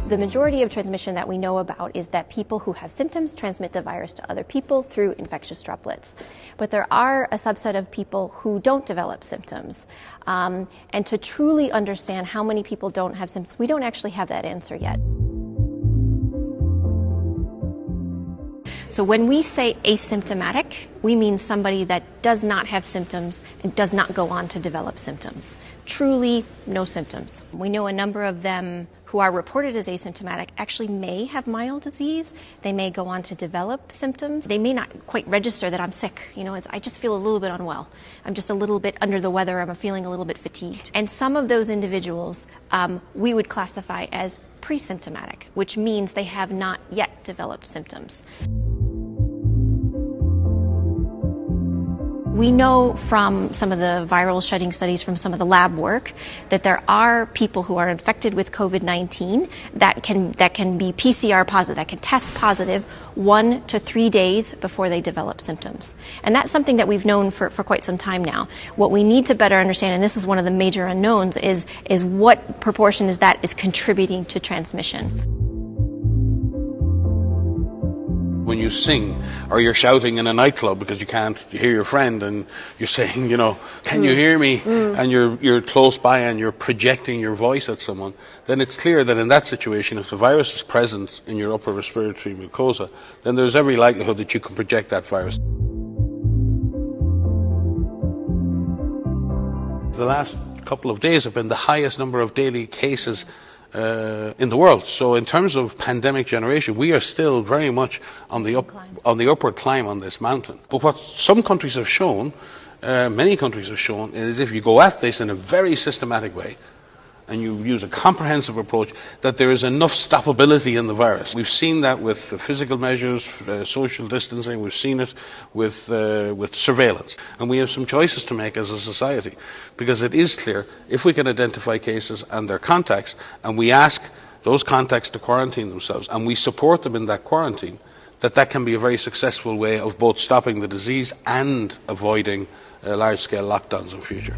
The majority of transmission that we know about is that people who have symptoms transmit the virus to other people through infectious droplets. But there are a subset of people who don't develop symptoms. And to truly understand how many people don't have symptoms, we don't actually have that answer yet. So when we say asymptomatic, we mean somebody that does not have symptoms and does not go on to develop symptoms. Truly, no symptoms. We know a number of them who are reported as asymptomatic actually may have mild disease. They may go on to develop symptoms. They may not quite register that I'm sick. I just feel a little bit unwell. I'm just a little bit under the weather. I'm feeling a little bit fatigued. And some of those individuals we would classify as pre-symptomatic, which means they have not yet developed symptoms. We know from some of the viral shedding studies, from some of the lab work, that there are people who are infected with COVID-19 that can be PCR positive, that can test positive 1 to 3 days before they develop symptoms. And that's something that we've known for quite some time now. What we need to better understand, and this is one of the major unknowns, is what proportion is contributing to transmission. When you sing or you're shouting in a nightclub because you can't hear your friend and you're saying, can you hear me? And you're close by and you're projecting your voice at someone, then it's clear that in that situation, if the virus is present in your upper respiratory mucosa, then there's every likelihood that you can project that virus. The last couple of days have been the highest number of daily cases in the world. So in terms of pandemic generation, we are still very much on the upward climb on this mountain. But what some countries have shown, many countries have shown, is if you go at this in a very systematic way, and you use a comprehensive approach, that there is enough stoppability in the virus. We've seen that with the physical measures, social distancing. We've seen it with surveillance. And we have some choices to make as a society, because it is clear, if we can identify cases and their contacts, and we ask those contacts to quarantine themselves, and we support them in that quarantine, that can be a very successful way of both stopping the disease and avoiding large-scale lockdowns in future.